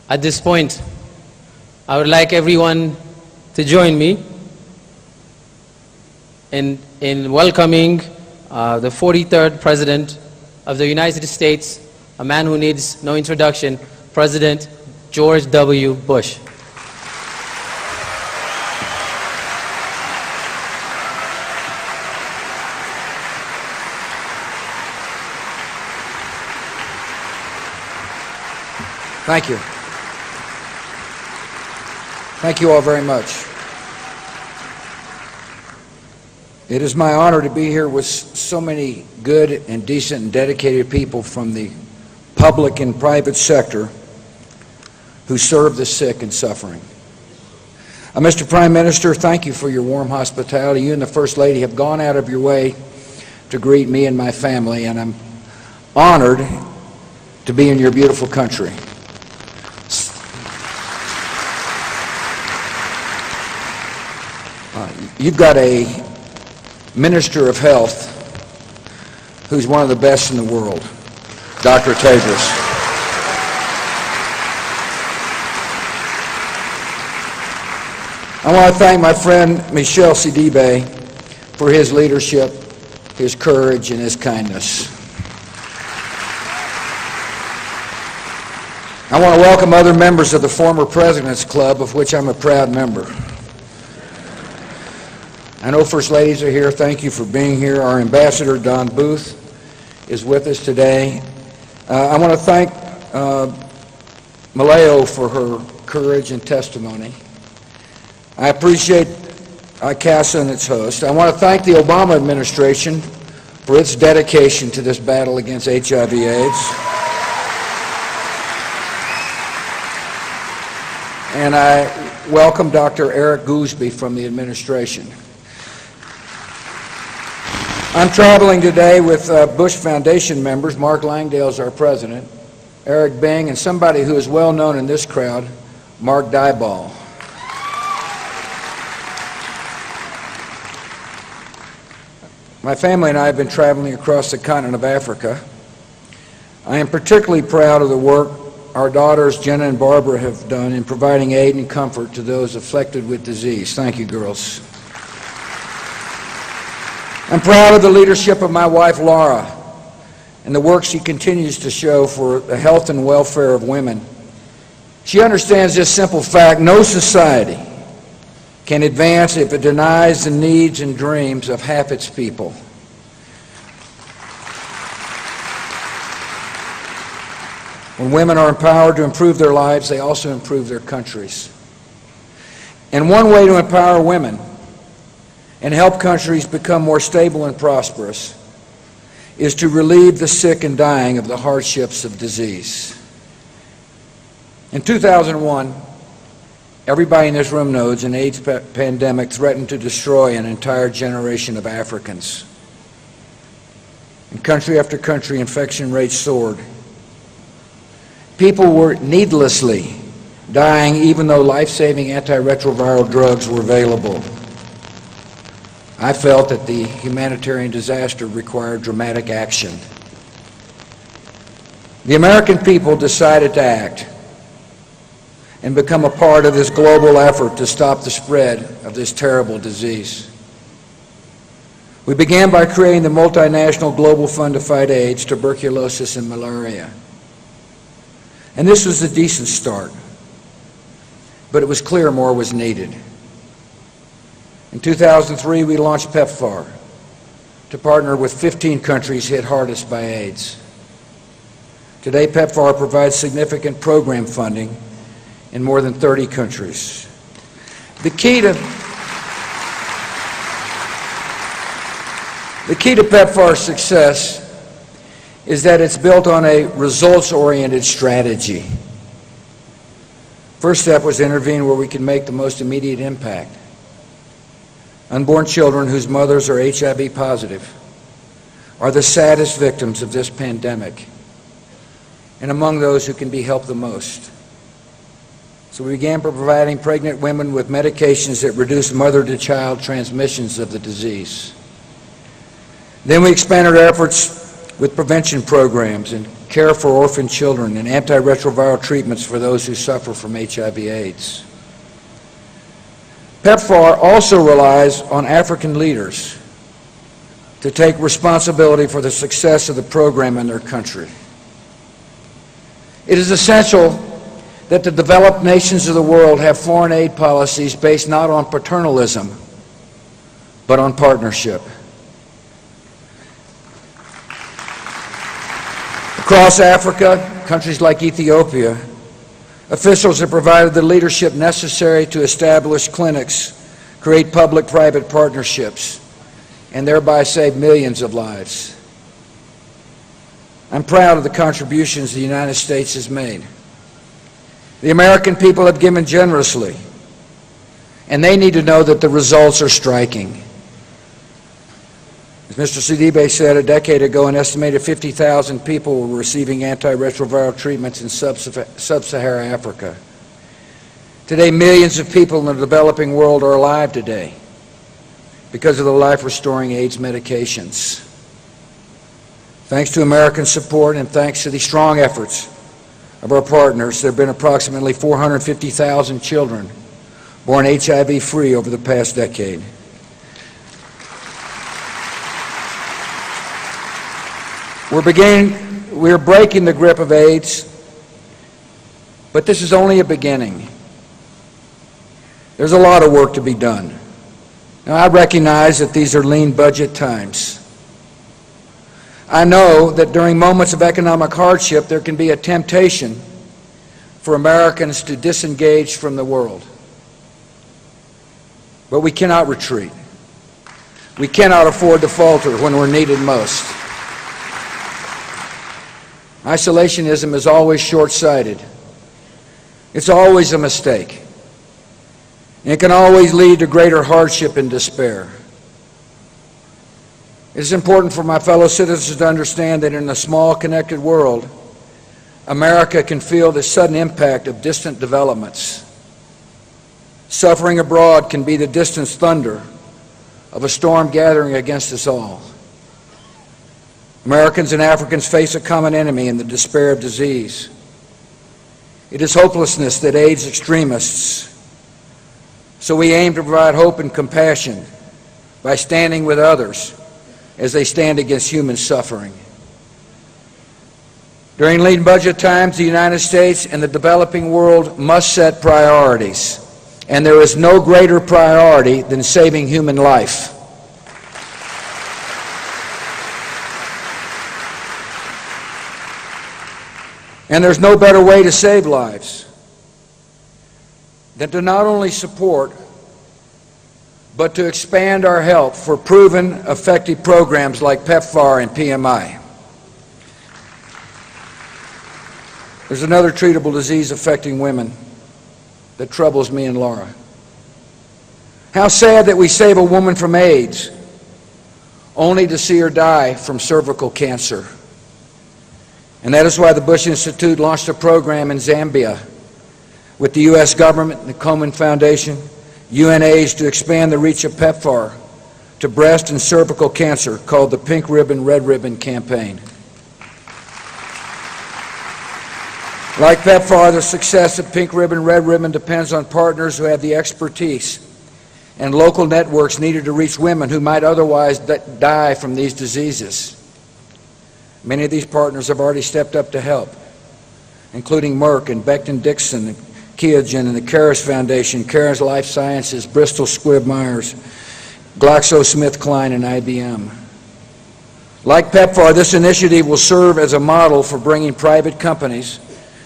At this point, I would like everyone to join me in welcoming the 43rd President of the United States, a man who needs no introduction, President George W. Bush. Thank you. Thank you all very much. It is my honor to be here with so many good and decent and dedicated people from the public and private sector who serve the sick and suffering. Mr. Prime Minister, thank you for your warm hospitality. You and the First Lady have gone out of your way to greet me and my family, and I'm honored to be in your beautiful country. You've got a Minister of Health who's one of the best in the world, Dr. Tedros. I want to thank my friend Michel Sidibe for his leadership, his courage, and his kindness. I want to welcome other members of the former President's Club, of which I'm a proud member. I know First Ladies are here. Thank you for being here. Our Ambassador, Don Booth, is with us today. I want to thank Maleo for her courage and testimony. I appreciate ICASA and its host. I want to thank the Obama administration for its dedication to this battle against HIV/AIDS. And I welcome Dr. Eric Goosby from the administration. I'm traveling today with Bush Foundation members. Mark Langdale is our president, Eric Bing, and somebody who is well known in this crowd, Mark Dyball. My family and I have been traveling across the continent of Africa. I am particularly proud of the work our daughters Jenna and Barbara have done in providing aid and comfort to those afflicted with disease. Thank you, girls. I'm proud of the leadership of my wife, Laura, and the work she continues to show for the health and welfare of women. She understands this simple fact: no society can advance if it denies the needs and dreams of half its people. When women are empowered to improve their lives, they also improve their countries. And one way to empower women and help countries become more stable and prosperous is to relieve the sick and dying of the hardships of disease. In 2001, everybody in this room knows an AIDS pandemic threatened to destroy an entire generation of Africans. In country after country, infection rates soared. People were needlessly dying even though life-saving antiretroviral drugs were available. I felt that the humanitarian disaster required dramatic action. The American people decided to act and become a part of this global effort to stop the spread of this terrible disease. We began by creating the multinational global fund to fight AIDS, tuberculosis, and malaria. And this was a decent start, but it was clear more was needed. In 2003, we launched PEPFAR to partner with 15 countries hit hardest by AIDS. Today, PEPFAR provides significant program funding in more than 30 countries. The key to PEPFAR's success is that it's built on a results-oriented strategy. First step was to intervene where we can make the most immediate impact. Unborn children whose mothers are HIV positive are the saddest victims of this pandemic, and among those who can be helped the most. So we began providing pregnant women with medications that reduce mother-to-child transmissions of the disease. Then we expanded our efforts with prevention programs and care for orphan children and antiretroviral treatments for those who suffer from HIV/AIDS. PEPFAR also relies on African leaders to take responsibility for the success of the program in their country. It is essential that the developed nations of the world have foreign aid policies based not on paternalism, but on partnership. Across Africa, countries like Ethiopia, officials have provided the leadership necessary to establish clinics, create public-private partnerships, and thereby save millions of lives. I'm proud of the contributions the United States has made. The American people have given generously, and they need to know that the results are striking. As Mr. Sidibe said a decade ago, an estimated 50,000 people were receiving antiretroviral treatments in sub-Saharan Africa. Today, millions of people in the developing world are alive today because of the life-restoring AIDS medications. Thanks to American support and thanks to the strong efforts of our partners, there have been approximately 450,000 children born HIV-free over the past decade. We're breaking the grip of AIDS, but this is only a beginning. There's a lot of work to be done. Now, I recognize that these are lean budget times. I know that during moments of economic hardship, there can be a temptation for Americans to disengage from the world. But we cannot retreat. We cannot afford to falter when we're needed most. Isolationism is always short-sighted. It's always a mistake. And it can always lead to greater hardship and despair. It is important for my fellow citizens to understand that in a small, connected world, America can feel the sudden impact of distant developments. Suffering abroad can be the distant thunder of a storm gathering against us all. Americans and Africans face a common enemy in the despair of disease. It is hopelessness that aids extremists. So we aim to provide hope and compassion by standing with others as they stand against human suffering. During lean budget times, the United States and the developing world must set priorities. And there is no greater priority than saving human life. And there's no better way to save lives than to not only support, but to expand our help for proven, effective programs like PEPFAR and PMI. There's another treatable disease affecting women that troubles me and Laura. How sad that we save a woman from AIDS only to see her die from cervical cancer. And that is why the Bush Institute launched a program in Zambia with the U.S. government, the Komen Foundation, UNAIDS to expand the reach of PEPFAR to breast and cervical cancer, called the Pink Ribbon, Red Ribbon campaign. Like PEPFAR, the success of Pink Ribbon, Red Ribbon depends on partners who have the expertise and local networks needed to reach women who might otherwise die from these diseases. Many of these partners have already stepped up to help, including Merck and Becton Dixon, and Kiogen and the Caris Foundation, Caris Life Sciences, Bristol Squibb Myers, GlaxoSmithKline, and IBM. Like PEPFAR, this initiative will serve as a model for bringing private companies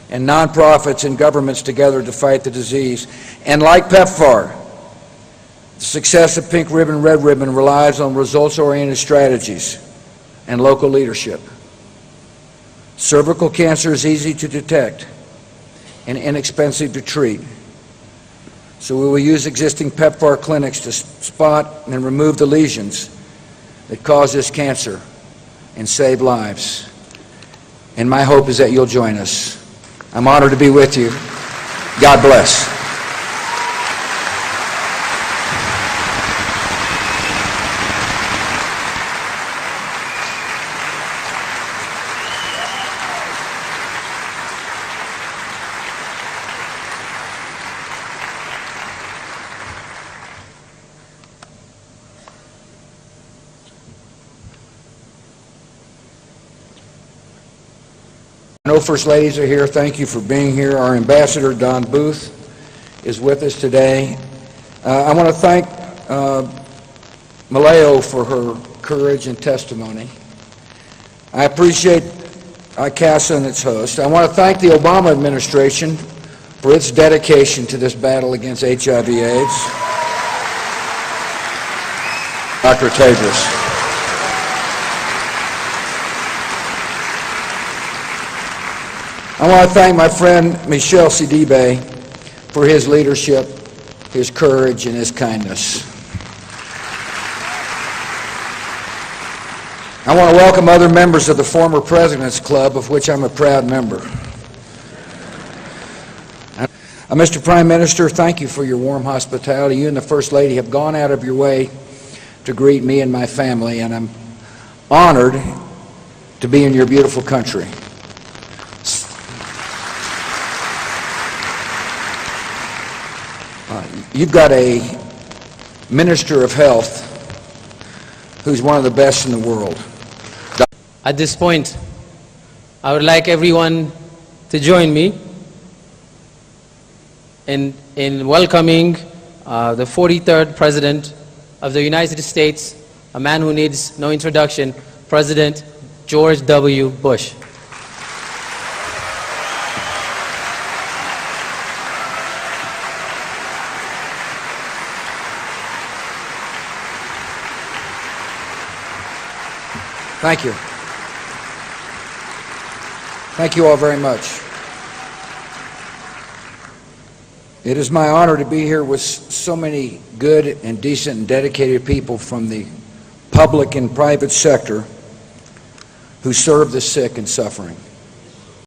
and nonprofits and governments together to fight the disease. And like PEPFAR, the success of Pink Ribbon, Red Ribbon relies on results-oriented strategies and local leadership. Cervical cancer is easy to detect and inexpensive to treat. So we will use existing PEPFAR clinics to spot and remove the lesions that cause this cancer and save lives. And my hope is that you'll join us. I'm honored to be with you. God bless. No First Ladies are here. Thank you for being here. Our Ambassador, Don Booth, is with us today. I want to thank Maleo for her courage and testimony. I appreciate ICASA and its host. I want to thank the Obama administration for its dedication to this battle against HIV/AIDS. Dr. Tedros. I want to thank my friend Michel Sidibe for his leadership, his courage, and his kindness. I want to welcome other members of the former President's Club, of which I'm a proud member. Mr. Prime Minister, thank you for your warm hospitality. You and the First Lady have gone out of your way to greet me and my family, and I'm honored to be in your beautiful country. You've got a Minister of Health who's one of the best in the world. At this point, I would like everyone to join me in welcoming the 43rd President of the United States, a man who needs no introduction, President George W. Bush. Thank you. Thank you all very much. It is my honor to be here with so many good and decent and dedicated people from the public and private sector who serve the sick and suffering.